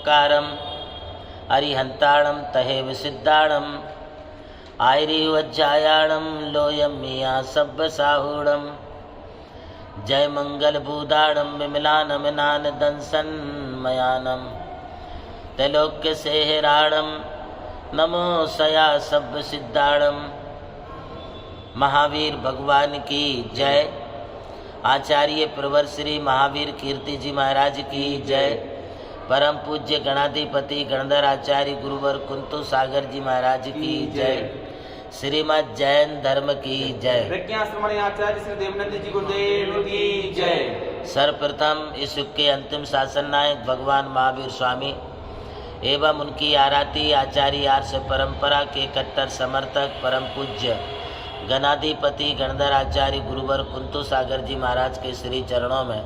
ओंकारम अरिहंताणम तहेव सिद्धाणम आयरिवज्जायाणम लोयम मिया सब्ब साहूणम जय मंगल भूदाणम विमलानम नान दंसन्मयानम त्रैलोक्य सेहराणम नमो सया सब्ब सिद्धाणम। महावीर भगवान की जय। आचार्य प्रवर श्री महावीर कीर्ति जी महाराज की जय। परम पूज्य गणाधिपति गणधर आचार्य गुरुवर कुंतु सागर जी महाराज की जय। श्रीमद् जैन धर्म की जय। प्रज्ञाश्रमण आचार्य श्री देवनंद जी गुरुदेव की जय। सर्वप्रथम इस युग के अंतिम शासन नायक भगवान महावीर स्वामी एवं उनकी आराती आचार्य आर्ष परंपरा के कट्टर समर्थक परम पूज्य गणाधिपति गणधर आचार्य गुरुवर कुंतु सागर जी महाराज के श्री चरणों में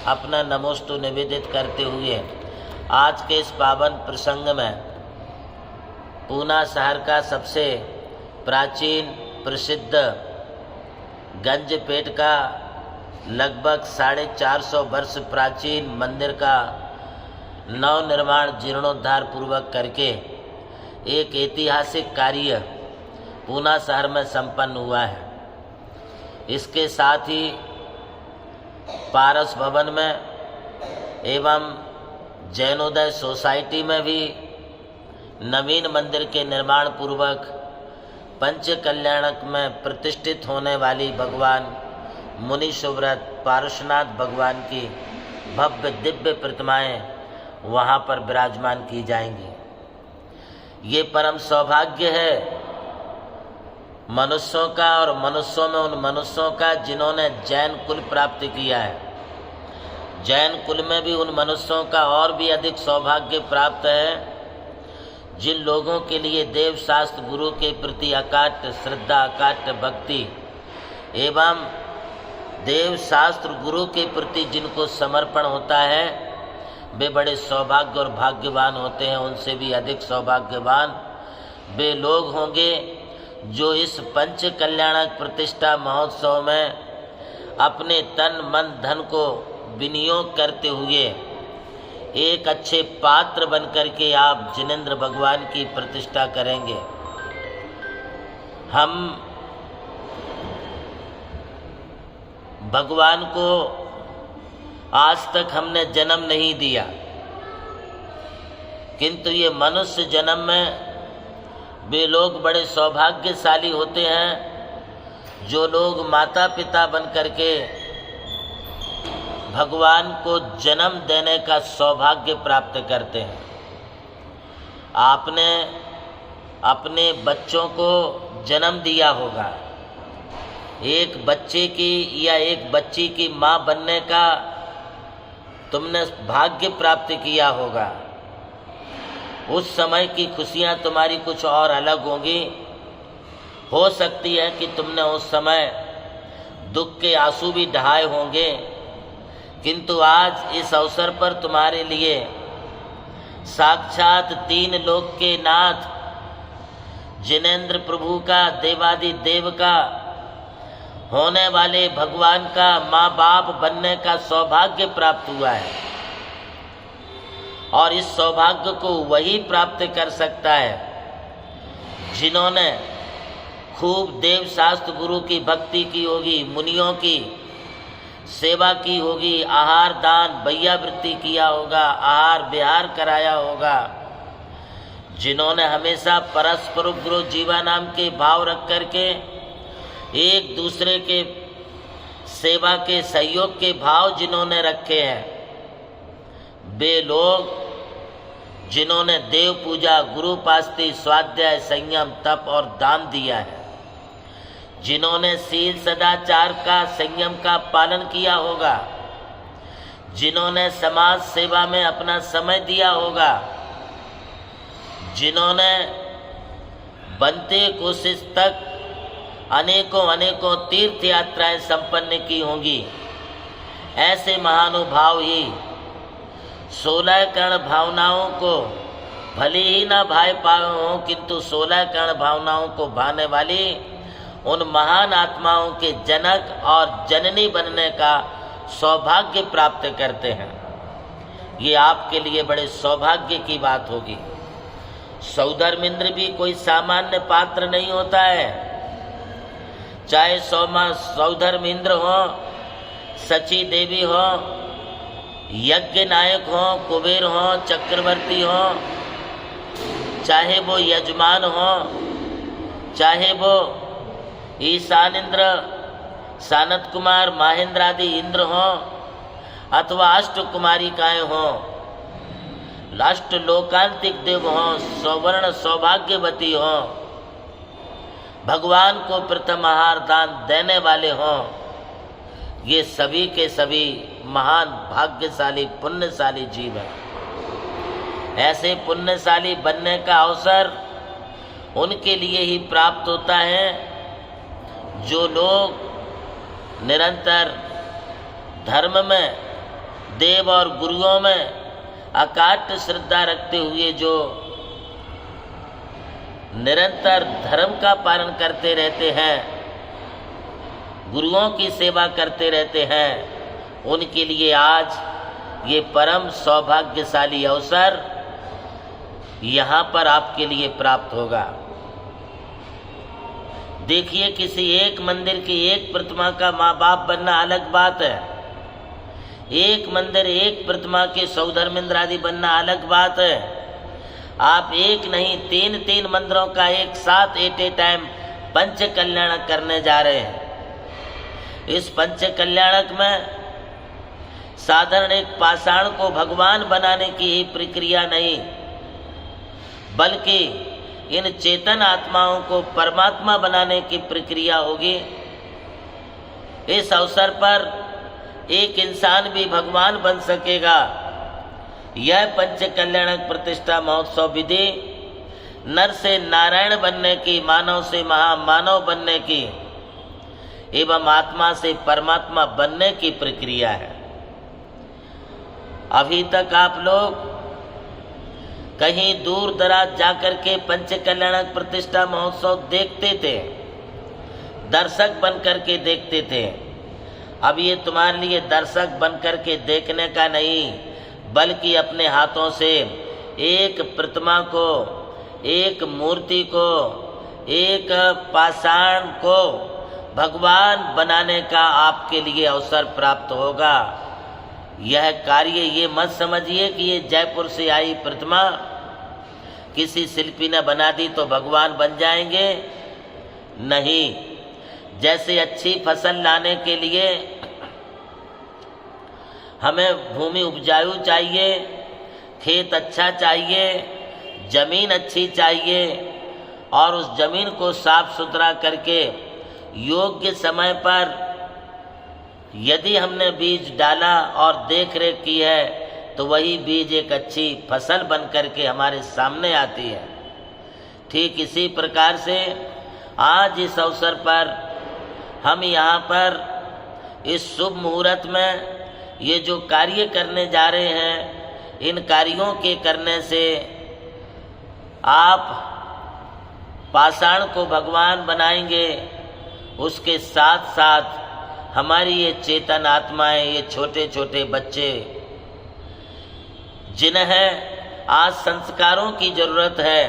अपना नमोस्तु निवेदित करते हुए आज के इस पावन प्रसंग में पूना शहर का सबसे प्राचीन प्रसिद्ध गंजपेट का लगभग 450 वर्ष प्राचीन मंदिर का नव निर्माण जीर्णोद्धार पूर्वक करके एक ऐतिहासिक कार्य पूना शहर में संपन्न हुआ है। इसके साथ ही पारस भवन में एवं जैनोदय सोसाइटी में भी नवीन मंदिर के निर्माण पूर्वक पंच कल्याणक में प्रतिष्ठित होने वाली भगवान मुनि सुव्रत पारसनाथ भगवान की भव्य दिव्य प्रतिमाएं वहाँ पर विराजमान की जाएंगी। ये परम सौभाग्य है मनुष्यों का और मनुष्यों में उन मनुष्यों का जिन्होंने जैन कुल प्राप्त किया है। जैन कुल में भी उन मनुष्यों का और भी अधिक सौभाग्य प्राप्त है जिन लोगों के लिए देव शास्त्र गुरु के प्रति अकाट श्रद्धा अकाट भक्ति एवं देव शास्त्र गुरु के प्रति जिनको समर्पण होता है वे बड़े सौभाग्य और भाग्यवान होते हैं। उनसे भी अधिक सौभाग्यवान वे लोग होंगे जो इस पंच कल्याणक प्रतिष्ठा महोत्सव में अपने तन मन धन को विनियोग करते हुए एक अच्छे पात्र बन करके आप जिनेंद्र भगवान की प्रतिष्ठा करेंगे। हम भगवान को आज तक हमने जन्म नहीं दिया, किंतु ये मनुष्य जन्म में वे लोग बड़े सौभाग्यशाली होते हैं जो लोग माता पिता बन करके भगवान को जन्म देने का सौभाग्य प्राप्त करते हैं। आपने अपने बच्चों को जन्म दिया होगा। एक बच्चे की या एक बच्ची की माँ बनने का तुमने भाग्य प्राप्त किया होगा। उस समय की खुशियाँ तुम्हारी कुछ और अलग होंगी। हो सकती है कि तुमने उस समय दुख के आंसू भी बहाए होंगे, किंतु आज इस अवसर पर तुम्हारे लिए साक्षात तीन लोक के नाथ जिनेंद्र प्रभु का देवादि देव का होने वाले भगवान का माँ बाप बनने का सौभाग्य प्राप्त हुआ है। और इस सौभाग्य को वही प्राप्त कर सकता है जिन्होंने खूब देव शास्त्र गुरु की भक्ति की होगी, मुनियों की सेवा की होगी, आहार दान भैयावृत्ति किया होगा, आहार विहार कराया होगा, जिन्होंने हमेशा परस्पर गुरु जीवा नाम के भाव रख करके एक दूसरे के सेवा के सहयोग के भाव जिन्होंने रखे हैं, वे लोग जिन्होंने देव पूजा गुरु पास्ती स्वाध्याय संयम तप और दान दिया है, जिन्होंने शील सदाचार का संयम का पालन किया होगा, जिन्होंने समाज सेवा में अपना समय दिया होगा, जिन्होंने बनते कोशिश तक अनेकों अनेकों तीर्थ यात्राएं संपन्न की होंगी, ऐसे महानुभाव ही 16 कर्ण भावनाओं को भले ही ना भाए पाए हों, किंतु 16 कर्ण भावनाओं को भाने वाली उन महान आत्माओं के जनक और जननी बनने का सौभाग्य प्राप्त करते हैं। ये आपके लिए बड़े सौभाग्य की बात होगी। सौधर्मिंद्र भी कोई सामान्य पात्र नहीं होता है। चाहे सौधर्मिंद्र हो, सची देवी हो, यज्ञ नायक हो, कुबेर हो, चक्रवर्ती हो, चाहे वो यजमान हो, चाहे वो ईशान इंद्र, सानत कुमार, महेंद्र आदि इंद्र हो, अथवा अष्ट कुमारिकाएं हो, अष्ट लोकांतिक देव हो, सौवर्ण सौभाग्यवती हो, भगवान को प्रथम आहार दान देने वाले हो, ये सभी के सभी महान भाग्यशाली पुण्यशाली जीव हैं। ऐसे पुण्यशाली बनने का अवसर उनके लिए ही प्राप्त होता है जो लोग निरंतर धर्म में, देव और गुरुओं में अकाट्य श्रद्धा रखते हुए जो निरंतर धर्म का पालन करते रहते हैं, गुरुओं की सेवा करते रहते हैं, उनके लिए आज ये परम सौभाग्यशाली अवसर यहाँ पर आपके लिए प्राप्त होगा। देखिए, किसी एक मंदिर की एक प्रतिमा का माँ बाप बनना अलग बात है। एक मंदिर एक प्रतिमा के सौधर्मिंद्र आदि बनना अलग बात है। आप एक नहीं 3 मंदिरों का एक साथ एट ए टाइम पंच कल्याणक करने जा रहे हैं। इस पंच कल्याणक में साधारण एक पाषाण को भगवान बनाने की ही प्रक्रिया नहीं, बल्कि इन चेतन आत्माओं को परमात्मा बनाने की प्रक्रिया होगी। इस अवसर पर एक इंसान भी भगवान बन सकेगा। यह पंच कल्याणक प्रतिष्ठा महोत्सव विधि नर से नारायण बनने की, मानव से महामानव बनने की एवं आत्मा से परमात्मा बनने की प्रक्रिया है। अभी तक आप लोग कहीं दूर दराज जाकर के पंच कल्याणक प्रतिष्ठा महोत्सव देखते थे, दर्शक बन करके देखते थे। अब ये तुम्हारे लिए दर्शक बन करके देखने का नहीं, बल्कि अपने हाथों से एक प्रतिमा को, एक मूर्ति को, एक पाषाण को भगवान बनाने का आपके लिए अवसर प्राप्त होगा। यह कार्य ये मत समझिए कि ये जयपुर से आई प्रतिमा किसी शिल्पी ने बना दी तो भगवान बन जाएंगे। नहीं, जैसे अच्छी फसल लाने के लिए हमें भूमि उपजाऊ चाहिए, खेत अच्छा चाहिए, जमीन अच्छी चाहिए, और उस जमीन को साफ सुथरा करके योग्य समय पर यदि हमने बीज डाला और देख रेख की है तो वही बीज एक अच्छी फसल बन करके हमारे सामने आती है। ठीक इसी प्रकार से आज इस अवसर पर हम यहाँ पर इस शुभ मुहूर्त में ये जो कार्य करने जा रहे हैं, इन कार्यों के करने से आप पाषाण को भगवान बनाएंगे, उसके साथ साथ हमारी ये चेतन आत्माएं, ये छोटे छोटे बच्चे जिन्हें आज संस्कारों की जरूरत है,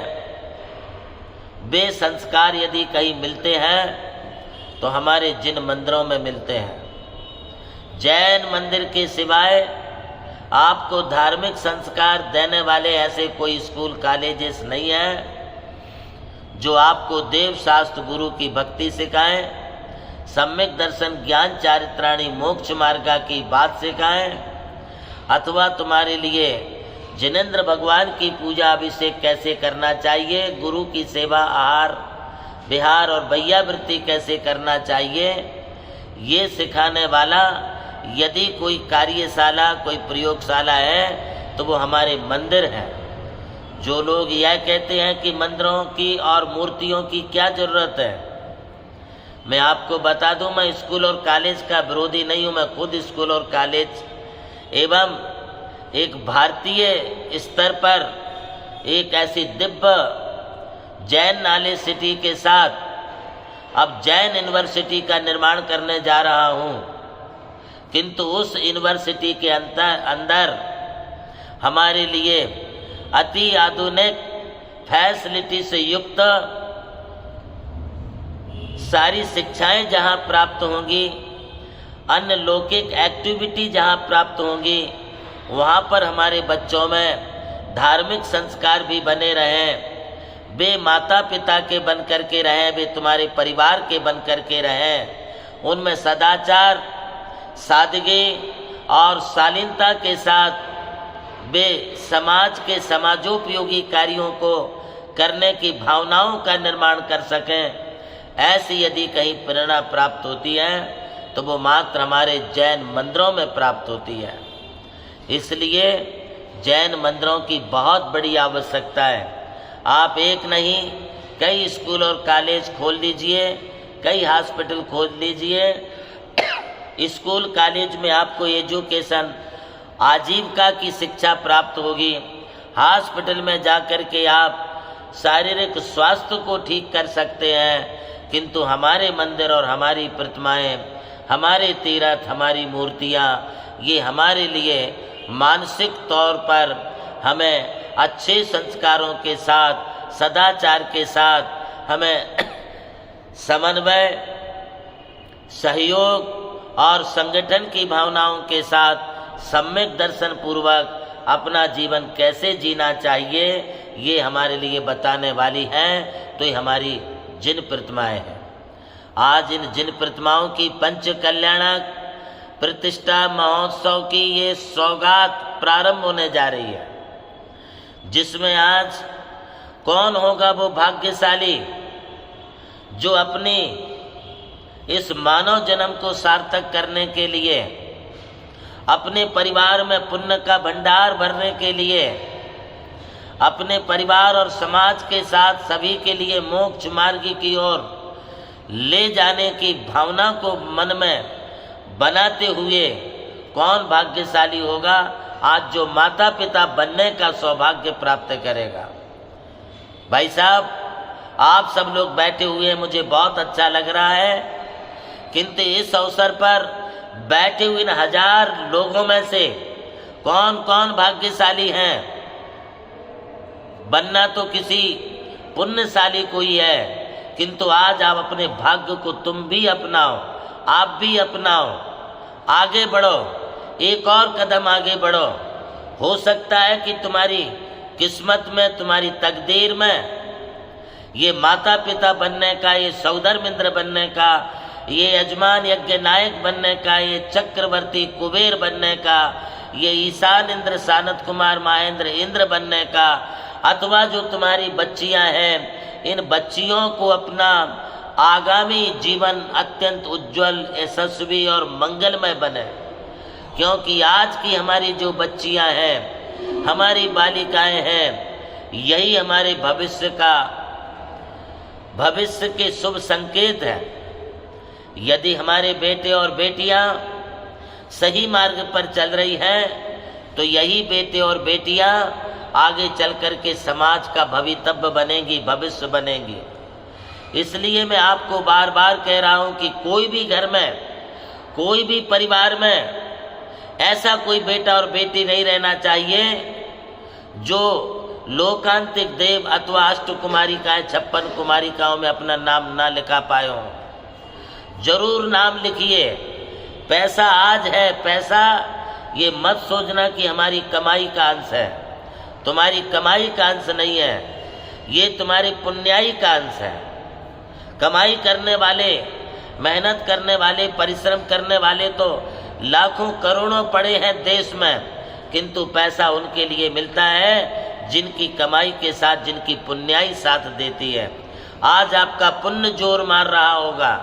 वे संस्कार यदि कहीं मिलते हैं तो हमारे जिन मंदिरों में मिलते हैं। जैन मंदिर के सिवाय आपको धार्मिक संस्कार देने वाले ऐसे कोई स्कूल कॉलेजेस नहीं हैं जो आपको देव शास्त्र गुरु की भक्ति सिखाएं, सम्यक दर्शन ज्ञान चारित्राणी मोक्ष मार्गा की बात सिखाएं, अथवा तुम्हारे लिए जिनेंद्र भगवान की पूजा अभिषेक कैसे करना चाहिए, गुरु की सेवा आहार विहार और वैयावृत्ति कैसे करना चाहिए, ये सिखाने वाला यदि कोई कार्यशाला, कोई प्रयोगशाला है तो वो हमारे मंदिर हैं। जो लोग यह कहते हैं कि मंदिरों की और मूर्तियों की क्या जरूरत है, मैं आपको बता दूं, मैं स्कूल और कॉलेज का विरोधी नहीं हूं। मैं खुद स्कूल और कॉलेज एवं एक भारतीय स्तर पर एक ऐसी दिव्य जैन नॉलेज सिटी के साथ अब जैन यूनिवर्सिटी का निर्माण करने जा रहा हूं। किंतु उस यूनिवर्सिटी के अंदर हमारे लिए अति आधुनिक फैसिलिटी से युक्त सारी शिक्षाएं जहाँ प्राप्त होंगी, अन्य लौकिक एक्टिविटी जहाँ प्राप्त होंगी, वहाँ पर हमारे बच्चों में धार्मिक संस्कार भी बने रहें। वे माता पिता के बन कर के रहें, वे तुम्हारे परिवार के बन कर के रहें। उनमें सदाचार, सादगी और शालीनता के साथ वे समाज के समाजोपयोगी कार्यों को करने की भावनाओं का निर्माण कर सकें। ऐसी यदि कहीं प्रेरणा प्राप्त होती है तो वो मात्र हमारे जैन मंदिरों में प्राप्त होती है। इसलिए जैन मंदिरों की बहुत बड़ी आवश्यकता है। आप एक नहीं कई स्कूल और कॉलेज खोल लीजिए, कई हॉस्पिटल खोल लीजिए। स्कूल कॉलेज में आपको एजुकेशन आजीविका की शिक्षा प्राप्त होगी। हॉस्पिटल में जाकर के आप शारीरिक स्वास्थ्य को ठीक कर सकते हैं। किंतु हमारे मंदिर और हमारी प्रतिमाएं, हमारे तीर्थ, हमारी मूर्तियां, ये हमारे लिए मानसिक तौर पर हमें अच्छे संस्कारों के साथ, सदाचार के साथ हमें समन्वय, सहयोग और संगठन की भावनाओं के साथ सम्यक दर्शन पूर्वक अपना जीवन कैसे जीना चाहिए, ये हमारे लिए बताने वाली हैं। तो ये हमारी जिन प्रतिमाएं हैं। आज इन जिन प्रतिमाओं की पंच कल्याणक प्रतिष्ठा महोत्सव की ये सौगात प्रारंभ होने जा रही है, जिसमें आज कौन होगा वो भाग्यशाली जो अपनी इस मानव जन्म को सार्थक करने के लिए, अपने परिवार में पुण्य का भंडार भरने के लिए, अपने परिवार और समाज के साथ सभी के लिए मोक्ष मार्ग की ओर ले जाने की भावना को मन में बनाते हुए कौन भाग्यशाली होगा आज जो माता पिता बनने का सौभाग्य प्राप्त करेगा। भाई साहब, आप सब लोग बैठे हुए हैं, मुझे बहुत अच्छा लग रहा है। किंतु इस अवसर पर बैठे हुए इन 1000 लोगों में से कौन कौन भाग्यशाली हैं? बनना तो किसी पुण्यशाली को ही है, किंतु आज आप अपने भाग्य को तुम भी अपनाओ, आप भी अपनाओ, आगे बढ़ो, एक और कदम आगे बढ़ो। हो सकता है कि तुम्हारी किस्मत में, तुम्हारी तकदीर में ये माता पिता बनने का, ये सौधर्मिंद्र बनने का, ये यजमान यज्ञ नायक बनने का, ये चक्रवर्ती कुबेर बनने का, ये ईशान इंद्र सानत कुमार महेंद्र इंद्र बनने का, अथवा जो तुम्हारी बच्चियां हैं, इन बच्चियों को अपना आगामी जीवन अत्यंत उज्जवल, यशस्वी और मंगलमय बने। क्योंकि आज की हमारी जो बच्चियां हैं, हमारी बालिकाएं हैं, यही हमारे भविष्य के शुभ संकेत है। यदि हमारे बेटे और बेटियां सही मार्ग पर चल रही हैं तो यही बेटे और बेटियां आगे चल कर के समाज का भवितव्य बनेंगी, भविष्य बनेंगी। इसलिए मैं आपको बार बार कह रहा हूं कि कोई भी घर में, कोई भी परिवार में ऐसा कोई बेटा और बेटी नहीं रहना चाहिए जो लोकांतिक देव अथवा अष्ट कुमारिकाएं, 56 कुमारिकाओं में अपना नाम ना लिखा पाए हों। जरूर नाम लिखिए। पैसा आज है, पैसा ये मत सोचना कि हमारी कमाई का अंश है। तुम्हारी कमाई का अंश नहीं है, ये तुम्हारी पुण्याई का अंश है। कमाई करने वाले, मेहनत करने वाले, परिश्रम करने वाले तो लाखों करोड़ों पड़े हैं देश में, किंतु पैसा उनके लिए मिलता है जिनकी कमाई के साथ, जिनकी पुण्याई साथ देती है। आज आपका पुण्य जोर मार रहा होगा,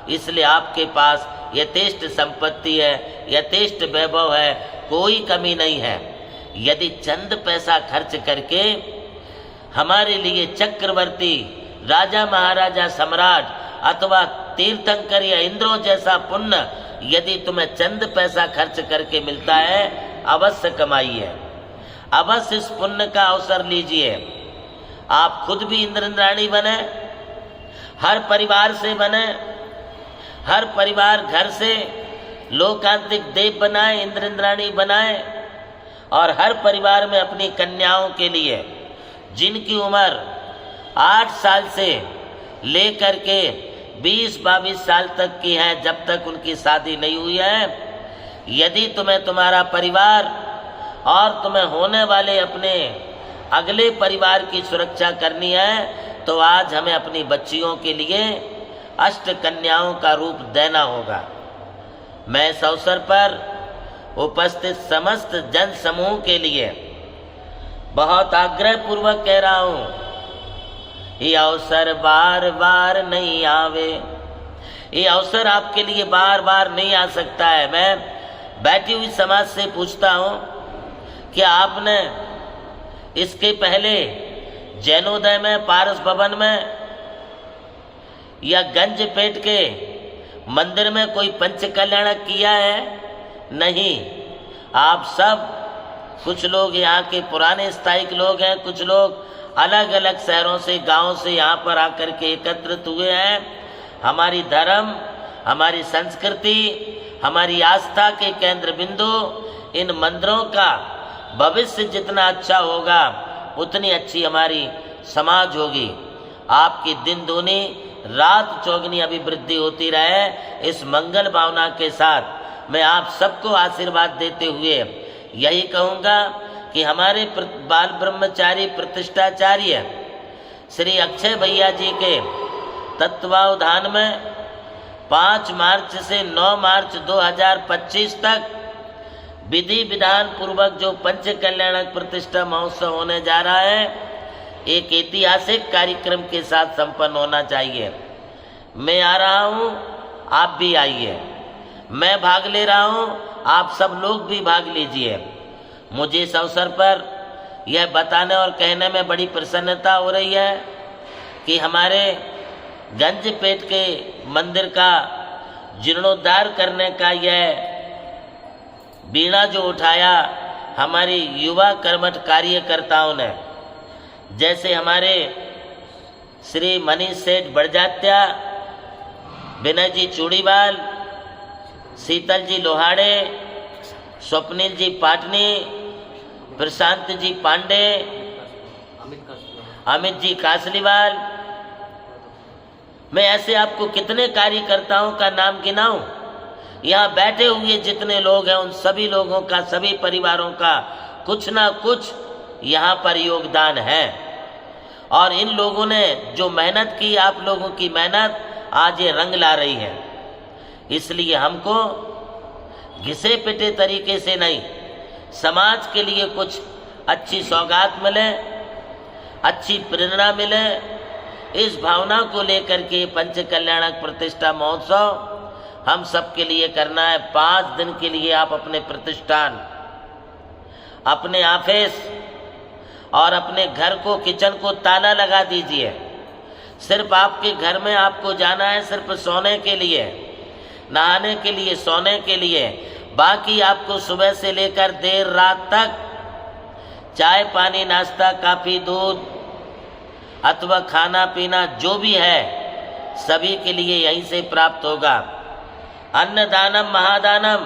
इसलिए आपके पास यथेष्ट संपत्ति है, यथेष्ट वैभव है, कोई कमी नहीं है। यदि चंद पैसा खर्च करके हमारे लिए चक्रवर्ती, राजा महाराजा, सम्राट अथवा तीर्थंकर या इंद्रों जैसा पुण्य यदि तुम्हें चंद पैसा खर्च करके मिलता है, अवश्य कमाइए, अवश्य इस पुण्य का अवसर लीजिए। आप खुद भी इंद्र इंद्राणी बने, हर परिवार से बने, हर परिवार घर से लोकांतिक देव बनाए, इंद्र इंद्राणी बनाए, और हर परिवार में अपनी कन्याओं के लिए जिनकी उम्र 8 साल से लेकर के 20-22 साल तक की है, जब तक उनकी शादी नहीं हुई है, यदि तुम्हें तुम्हारा परिवार और तुम्हें होने वाले अपने अगले परिवार की सुरक्षा करनी है तो आज हमें अपनी बच्चियों के लिए अष्ट कन्याओं का रूप देना होगा। मैं इस अवसर पर उपस्थित समस्त जन समूह के लिए बहुत आग्रह पूर्वक कह रहा हूँ, ये अवसर बार बार नहीं आवे, ये अवसर आपके लिए बार बार नहीं आ सकता है। मैं बैठी हुई समाज से पूछता हूँ, क्या आपने इसके पहले जैनोदय में, पारस भवन में या गंजपेट के मंदिर में कोई पंच कल्याणक किया है? नहीं। आप सब, कुछ लोग यहाँ के पुराने स्थायिक लोग हैं, कुछ लोग अलग अलग शहरों से, गांवों से यहाँ पर आकर के एकत्रित हुए हैं। हमारी धर्म, हमारी संस्कृति, हमारी आस्था के केंद्र बिंदु इन मंदिरों का भविष्य जितना अच्छा होगा उतनी अच्छी हमारी समाज होगी। आपकी दिन दूनी रात चौगनी अभिवृद्धि होती रहे, इस मंगल भावना के साथ मैं आप सबको आशीर्वाद देते हुए यही कहूँगा कि हमारे बाल ब्रह्मचारी प्रतिष्ठाचार्य श्री अक्षय भैया जी के तत्वावधान में 5 मार्च से 9 मार्च 2025 तक विधि विधान पूर्वक जो पंच कल्याणक प्रतिष्ठा महोत्सव होने जा रहा है, एक ऐतिहासिक कार्यक्रम के साथ संपन्न होना चाहिए। मैं आ रहा हूँ, आप भी आइए। मैं भाग ले रहा हूँ, आप सब लोग भी भाग लीजिए। मुझे इस अवसर पर यह बताने और कहने में बड़ी प्रसन्नता हो रही है कि हमारे गंजपेट के मंदिर का जीर्णोद्धार करने का यह बीड़ा जो उठाया हमारी युवा कर्मठ कार्यकर्ताओं ने, जैसे हमारे श्री मनीष सेठ बड़जात्या, विनय जी चूड़ीवाल, शीतल जी लोहाड़े, स्वप्निल जी पाटनी, प्रशांत जी पांडे, अमित जी कासलीवाल, मैं ऐसे आपको कितने कार्यकर्ताओं का नाम गिनाऊं? यहाँ बैठे हुए जितने लोग हैं उन सभी लोगों का, सभी परिवारों का कुछ ना कुछ यहाँ पर योगदान है। और इन लोगों ने जो मेहनत की, आप लोगों की मेहनत आज ये रंग ला रही है। इसलिए हमको घिसे पिटे तरीके से नहीं, समाज के लिए कुछ अच्छी सौगात मिले, अच्छी प्रेरणा मिले, इस भावना को लेकर के पंच कल्याणक प्रतिष्ठा महोत्सव हम सबके लिए करना है। 5 दिन के लिए आप अपने प्रतिष्ठान, अपने ऑफिस और अपने घर को, किचन को ताला लगा दीजिए। सिर्फ आपके घर में आपको जाना है सिर्फ सोने के लिए, नहाने के लिए, सोने के लिए। बाकी आपको सुबह से लेकर देर रात तक चाय पानी, नाश्ता, काफ़ी, दूध अथवा खाना पीना जो भी है सभी के लिए यहीं से प्राप्त होगा। अन्नदानम महादानम,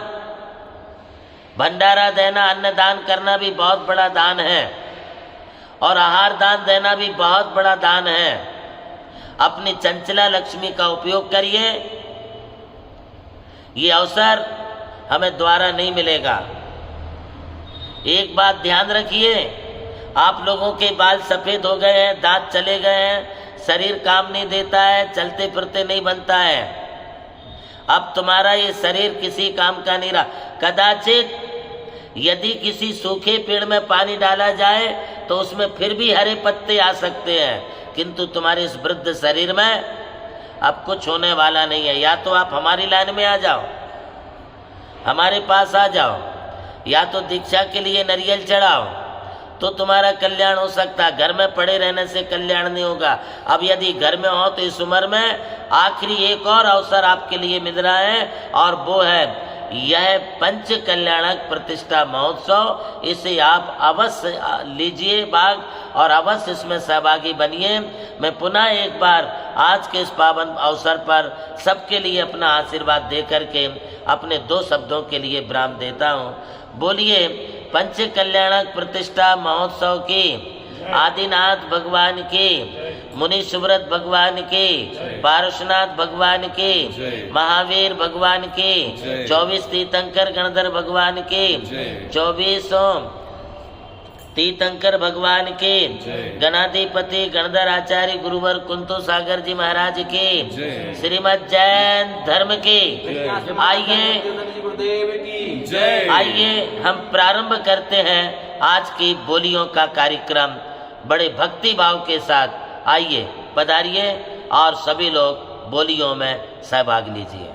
भंडारा देना, अन्नदान करना भी बहुत बड़ा दान है और आहार दान देना भी बहुत बड़ा दान है। अपनी चंचला लक्ष्मी का उपयोग करिए, ये अवसर हमें द्वारा नहीं मिलेगा। एक बात ध्यान रखिए, आप लोगों के बाल सफ़ेद हो गए हैं, दांत चले गए हैं, शरीर काम नहीं देता है, चलते फिरते नहीं बनता है। अब तुम्हारा ये शरीर किसी काम का नहीं रहा। कदाचित यदि किसी सूखे पेड़ में पानी डाला जाए तो उसमें फिर भी हरे पत्ते आ सकते हैं, किंतु तुम्हारे इस वृद्ध शरीर में अब कुछ होने वाला नहीं है। या तो आप हमारी लाइन में आ जाओ, हमारे पास आ जाओ, या तो दीक्षा के लिए नारियल चढ़ाओ तो तुम्हारा कल्याण हो सकता है। घर में पड़े रहने से कल्याण नहीं होगा। अब यदि घर में हो तो इस उम्र में आखिरी एक और अवसर आपके लिए मिल रहा है और वो है यह पंच कल्याणक प्रतिष्ठा महोत्सव। इसे आप अवश्य लीजिए भाग और अवश्य इसमें सहभागी बनिए। मैं पुनः एक बार आज के इस पावन अवसर पर सबके लिए अपना आशीर्वाद दे करके अपने 2 शब्दों के लिए विराम देता हूँ। बोलिए पंच कल्याणक प्रतिष्ठा महोत्सव की आदिनाथ भगवान की, मुनि सुव्रत भगवान की, पारशुनाथ भगवान की, महावीर भगवान की, 24 तीर्थंकर गणधर भगवान की, 24 तीर्थंकर भगवान की, गणाधिपति गणधर आचार्य गुरुवर कुंतु सागर जी महाराज की, श्रीमद जैन धर्म की। आइए गुरुदेव की आइए हम प्रारंभ करते हैं आज की बोलियों का कार्यक्रम बड़े भक्ति भाव के साथ। आइए पधारिए और सभी लोग बोलियों में सहभाग लीजिए।